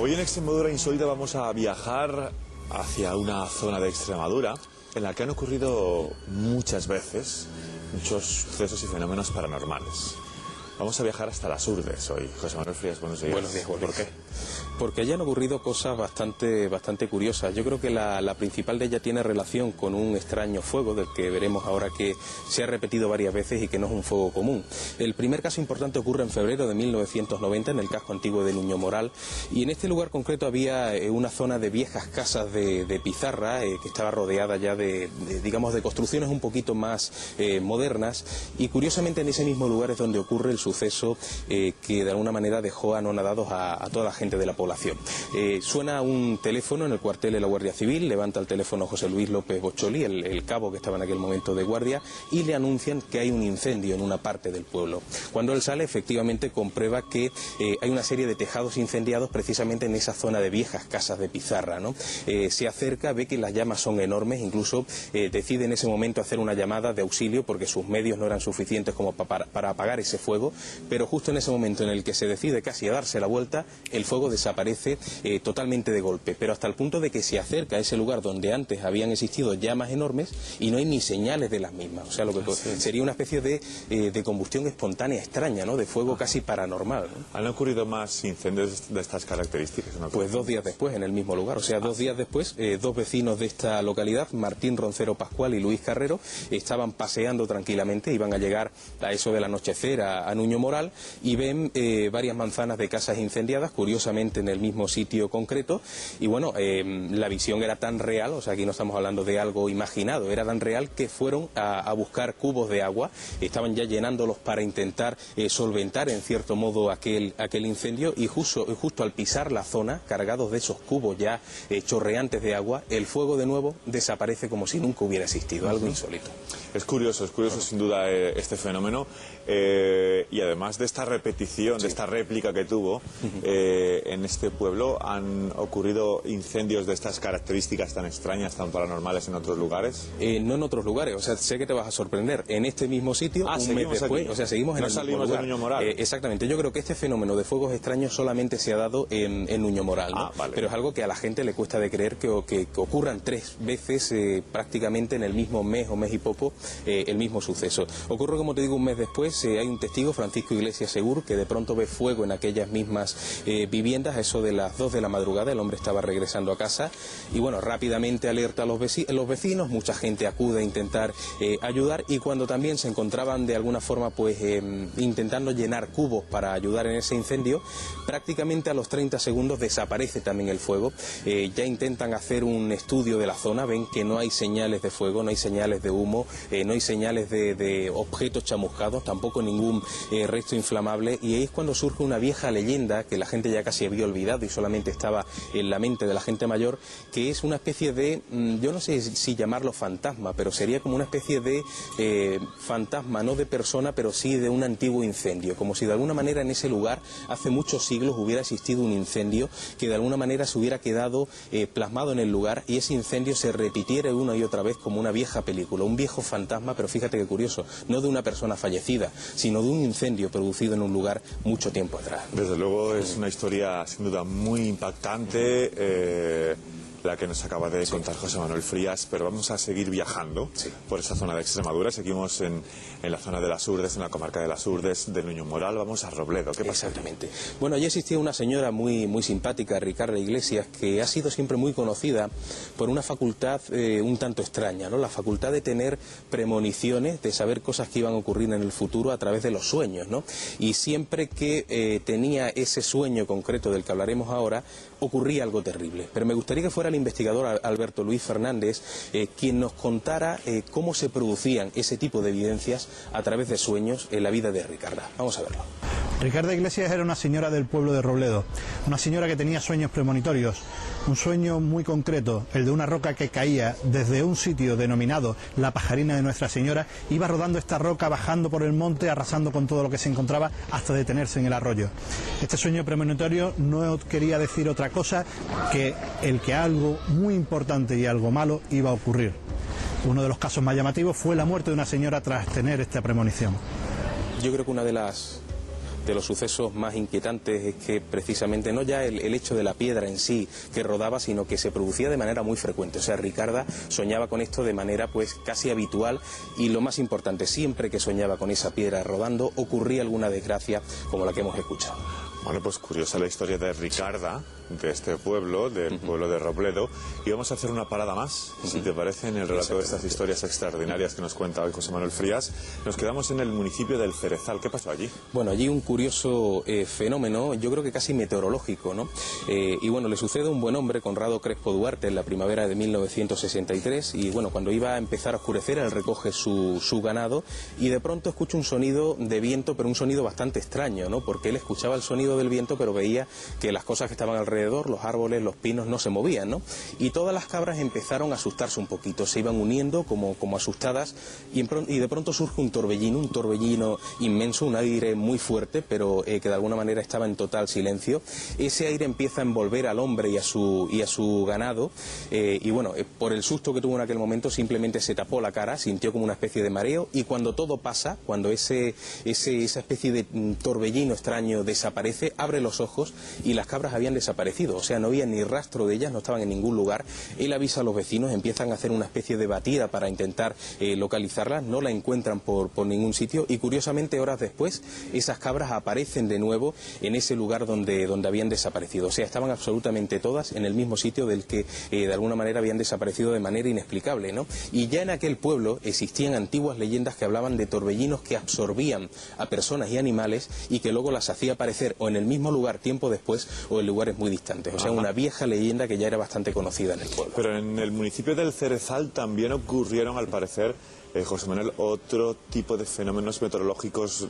Hoy en Extremadura Insólita vamos a viajar hacia una zona de Extremadura en la que han ocurrido muchas veces muchos sucesos y fenómenos paranormales. Vamos a viajar hasta las Urdes hoy. José Manuel Frías, buenos días. Buenos días, Juan Luis. ¿Por qué? Porque allí han ocurrido cosas bastante curiosas. Yo creo que la principal de ellas tiene relación con un extraño fuego, del que veremos ahora que se ha repetido varias veces y que no es un fuego común. El primer caso importante ocurre en febrero de 1990 en el casco antiguo de Nuño Moral, y en este lugar concreto había una zona de viejas casas de pizarra que estaba rodeada ya de construcciones un poquito más modernas, y curiosamente en ese mismo lugar es donde ocurre el suceso que de alguna manera dejó anonadados a toda la gente de la población. Suena un teléfono en el cuartel de la Guardia Civil, levanta el teléfono José Luis López Bocholi, el cabo que estaba en aquel momento de guardia, y le anuncian que hay un incendio en una parte del pueblo. Cuando él sale, efectivamente comprueba que hay una serie de tejados incendiados precisamente en esa zona de viejas casas de pizarra, ¿no? Se acerca, ve que las llamas son enormes, incluso decide en ese momento hacer una llamada de auxilio porque sus medios no eran suficientes como para apagar ese fuego, pero justo en ese momento en el que se decide casi a darse la vuelta, el fuego desaparece totalmente de golpe, pero hasta el punto de que se acerca a ese lugar donde antes habían existido llamas enormes y no hay ni señales de las mismas. O sea, lo que sería una especie de combustión espontánea extraña, ¿no? De fuego casi paranormal, ¿no? ¿Han ocurrido más incendios de estas características? Pues 2 días después, en el mismo lugar. O sea, 2 días después, 2 vecinos de esta localidad, Martín Roncero Pascual y Luis Carrero, estaban paseando tranquilamente, iban a llegar a eso del anochecer a Nuño Moral, y ven varias manzanas de casas incendiadas, curiosamente en el mismo sitio concreto, y bueno, la visión era tan real, o sea, aquí no estamos hablando de algo imaginado, era tan real que fueron a buscar cubos de agua, estaban ya llenándolos para intentar solventar en cierto modo aquel incendio, y justo al pisar la zona, cargados de esos cubos ya chorreantes de agua, el fuego de nuevo desaparece como si nunca hubiera existido, algo insólito. Es curioso sin duda este fenómeno, y además de esta repetición, de esta réplica que tuvo, en este pueblo han ocurrido incendios de estas características tan extrañas, tan paranormales en otros lugares. No en otros lugares, o sea, sé que te vas a sorprender, en este mismo sitio, un mes después, aquí. O sea, seguimos en el mismo lugar. De Nuño Moral. Exactamente, yo creo que este fenómeno de fuegos extraños solamente se ha dado en Nuño Moral, ¿no? Vale. Pero es algo que a la gente le cuesta de creer que ocurran 3 veces prácticamente en el mismo mes o mes y poco el mismo suceso. Ocurre, como te digo, un mes después, hay un testigo, Francisco Iglesias Segur, que de pronto ve fuego en aquellas mismas viviendas, a eso de las 2 de la madrugada, el hombre estaba regresando a casa, y bueno, rápidamente alerta a los vecinos, mucha gente acude a intentar ayudar, y cuando también se encontraban de alguna forma pues intentando llenar cubos para ayudar en ese incendio, prácticamente a los 30 segundos desaparece también el fuego. Ya intentan hacer un estudio de la zona, ven que no hay señales de fuego, no hay señales de humo, no hay señales de objetos chamuscados, tampoco ningún resto inflamable, y ahí es cuando surge una vieja leyenda que la gente ya casi había olvidado y solamente estaba en la mente de la gente mayor, que es una especie de, yo no sé si llamarlo fantasma, pero sería como una especie de fantasma, no de persona, pero sí de un antiguo incendio, como si de alguna manera en ese lugar hace muchos siglos hubiera existido un incendio que de alguna manera se hubiera quedado plasmado en el lugar, y ese incendio se repitiera una y otra vez como una vieja película, un viejo fantasma, pero fíjate qué curioso, no de una persona fallecida, sino de un incendio producido en un lugar mucho tiempo atrás. Desde luego es una historia sin duda muy impactante, la que nos acaba de contar José Manuel Frías, pero vamos a seguir viajando por esa zona de Extremadura. Seguimos en la zona de las Urdes, en la comarca de las Urdes, de Nuño Moral. Vamos a Robledo. ¿Qué pasa? Exactamente. Bueno, allí existía una señora muy simpática, Ricarda Iglesias, que ha sido siempre muy conocida por una facultad un tanto extraña, ¿no? La facultad de tener premoniciones, de saber cosas que iban a ocurrir en el futuro a través de los sueños, ¿no? Y siempre que tenía ese sueño concreto del que hablaremos ahora, ocurría algo terrible. Pero me gustaría que fuera el investigador Alberto Luis Fernández quien nos contara cómo se producían ese tipo de evidencias a través de sueños en la vida de Ricarda. Vamos a verlo. Ricarda Iglesias era una señora del pueblo de Robledo, una señora que tenía sueños premonitorios, un sueño muy concreto, el de una roca que caía desde un sitio denominado La Pajarina de Nuestra Señora, iba rodando esta roca, bajando por el monte, arrasando con todo lo que se encontraba hasta detenerse en el arroyo. Este sueño premonitorio no quería decir otra cosa que el que algo muy importante y algo malo iba a ocurrir. Uno de los casos más llamativos fue la muerte de una señora tras tener esta premonición. Yo creo que una de las de los sucesos más inquietantes es que precisamente no ya el hecho de la piedra en sí que rodaba, sino que se producía de manera muy frecuente. O sea, Ricarda soñaba con esto de manera pues casi habitual, y lo más importante, siempre que soñaba con esa piedra rodando ocurría alguna desgracia como la que hemos escuchado. Bueno, pues curiosa la historia de Ricarda, de este pueblo, del pueblo de Robledo, y vamos a hacer una parada más, si te parece, en el relato de estas historias extraordinarias que nos cuenta hoy José Manuel Frías. Nos quedamos en el municipio del Cerezal. ¿Qué pasó allí? Bueno, allí un curioso fenómeno, yo creo que casi meteorológico, ¿no? Y bueno, le sucede a un buen hombre, Conrado Crespo Duarte, en la primavera de 1963, y bueno, cuando iba a empezar a oscurecer, él recoge su ganado y de pronto escucha un sonido de viento, pero un sonido bastante extraño, ¿no? Porque él escuchaba el sonido del viento, pero veía que las cosas que estaban alrededor, los árboles, los pinos, no se movían, ¿no? Y todas las cabras empezaron a asustarse un poquito, se iban uniendo como asustadas, y de pronto surge un torbellino inmenso, un aire muy fuerte, pero que de alguna manera estaba en total silencio. Ese aire empieza a envolver al hombre y a su ganado, y bueno, por el susto que tuvo en aquel momento simplemente se tapó la cara, sintió como una especie de mareo, y cuando todo pasa, cuando esa especie de torbellino extraño desaparece, abre los ojos y las cabras habían desaparecido, o sea, no había ni rastro de ellas, no estaban en ningún lugar. Él avisa a los vecinos, empiezan a hacer una especie de batida para intentar localizarlas, no la encuentran por ningún sitio, y curiosamente horas después esas cabras aparecen de nuevo en ese lugar donde habían desaparecido, o sea, estaban absolutamente todas en el mismo sitio del que de alguna manera habían desaparecido de manera inexplicable, ¿no? Y ya en aquel pueblo existían antiguas leyendas que hablaban de torbellinos que absorbían a personas y animales y que luego las hacía aparecer o en el mismo lugar tiempo después o en lugares muy distantes. O sea, una vieja leyenda que ya era bastante conocida en el pueblo. Pero en el municipio del Cerezal también ocurrieron, al parecer, José Manuel, otro tipo de fenómenos meteorológicos,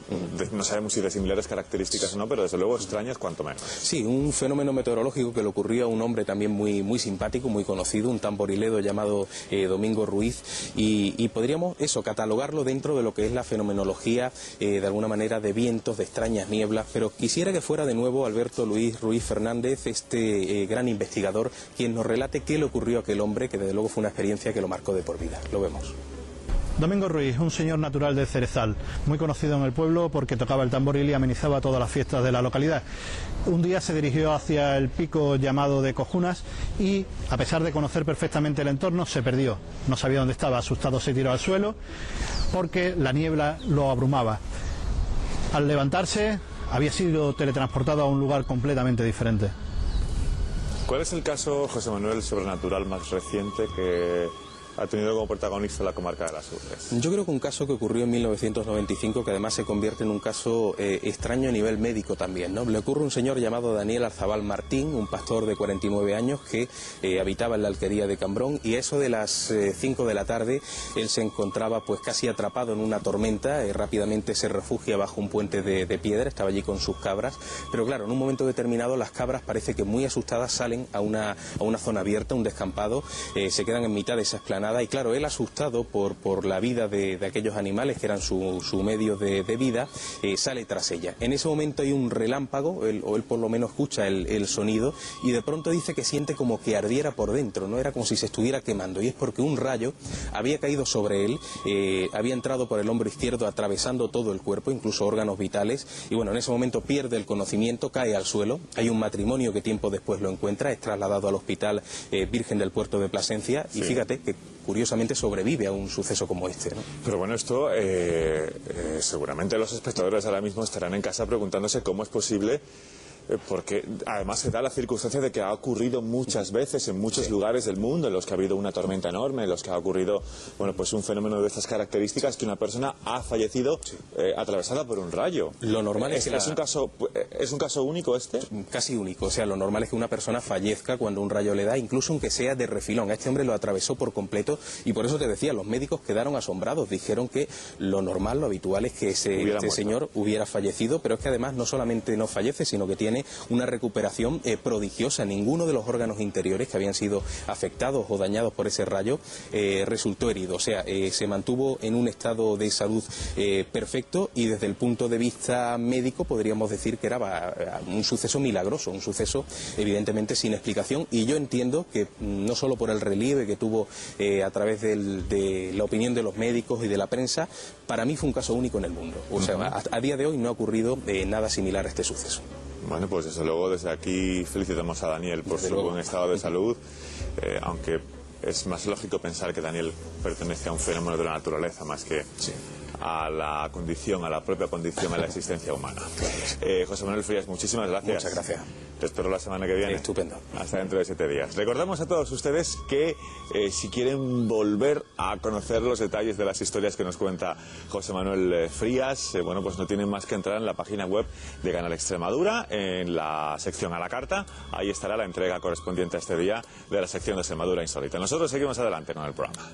no sabemos si de similares características o no, pero desde luego extrañas cuanto menos. Sí, un fenómeno meteorológico que le ocurrió a un hombre también muy simpático, muy conocido, un tamboriledo llamado Domingo Ruiz, y podríamos catalogarlo dentro de lo que es la fenomenología, de alguna manera, de vientos, de extrañas nieblas, pero quisiera que fuera de nuevo Alberto Luis Ruiz Fernández, este gran investigador, quien nos relate qué le ocurrió a aquel hombre, que desde luego fue una experiencia que lo marcó de por vida. Lo vemos. Domingo Ruiz, un señor natural del Cerezal, muy conocido en el pueblo porque tocaba el tamboril y amenizaba todas las fiestas de la localidad. Un día se dirigió hacia el pico llamado de Cojunas y, a pesar de conocer perfectamente el entorno, se perdió. No sabía dónde estaba, asustado se tiró al suelo porque la niebla lo abrumaba. Al levantarse, había sido teletransportado a un lugar completamente diferente. ¿Cuál es el caso, José Manuel, sobrenatural más reciente que ha tenido como protagonista la comarca de las Urbes? Yo creo que un caso que ocurrió en 1995, que además se convierte en un caso extraño a nivel médico también, ¿no? Le ocurre a un señor llamado Daniel Arzabal Martín, un pastor de 49 años que habitaba en la alquería de Cambrón, y a eso de las 5 de la tarde él se encontraba pues casi atrapado en una tormenta, rápidamente se refugia bajo un puente de piedra, estaba allí con sus cabras, pero claro, en un momento determinado las cabras parece que muy asustadas salen a una zona abierta, un descampado, se quedan en mitad de esa explanada. Y claro, él asustado por la vida de aquellos animales que eran su medio de vida, sale tras ella. En ese momento hay un relámpago, o él por lo menos escucha el sonido, y de pronto dice que siente como que ardiera por dentro, no era como si se estuviera quemando, y es porque un rayo había caído sobre él, había entrado por el hombro izquierdo atravesando todo el cuerpo, incluso órganos vitales, y bueno, en ese momento pierde el conocimiento, cae al suelo. Hay un matrimonio que tiempo después lo encuentra, es trasladado al hospital Virgen del Puerto de Plasencia, y fíjate que curiosamente sobrevive a un suceso como este, ¿no? Pero bueno, esto seguramente los espectadores ahora mismo estarán en casa preguntándose cómo es posible, porque además se da la circunstancia de que ha ocurrido muchas veces en muchos lugares del mundo en los que ha habido una tormenta enorme, en los que ha ocurrido, bueno, pues un fenómeno de estas características, que una persona ha fallecido atravesada por un rayo. Lo normal es que ¿Es un caso único este? Casi único, o sea, lo normal es que una persona fallezca cuando un rayo le da, incluso aunque sea de refilón. A este hombre lo atravesó por completo, y por eso te decía, los médicos quedaron asombrados, dijeron que lo normal, lo habitual es que este señor hubiera fallecido, pero es que además no solamente no fallece, sino que tiene supone una recuperación prodigiosa. Ninguno de los órganos interiores que habían sido afectados o dañados por ese rayo resultó herido. O sea, se mantuvo en un estado de salud perfecto, y desde el punto de vista médico podríamos decir que era un suceso milagroso, un suceso evidentemente sin explicación, y yo entiendo que no solo por el relieve que tuvo a través de la opinión de los médicos y de la prensa, para mí fue un caso único en el mundo. O sea, a día de hoy no ha ocurrido nada similar a este suceso. Bueno, pues desde luego desde aquí felicitamos a Daniel por su buen estado de salud, aunque es más lógico pensar que Daniel pertenece a un fenómeno de la naturaleza más que a la condición, a la propia condición, a la existencia humana. José Manuel Frías, muchísimas gracias. Muchas gracias. Te espero la semana que viene. Estupendo. Hasta dentro de 7 días. Recordamos a todos ustedes que si quieren volver a conocer los detalles de las historias que nos cuenta José Manuel Frías, bueno, pues no tienen más que entrar en la página web de Canal Extremadura, en la sección a la carta. Ahí estará la entrega correspondiente a este día de la sección de Extremadura Insólita. Nosotros seguimos adelante con el programa.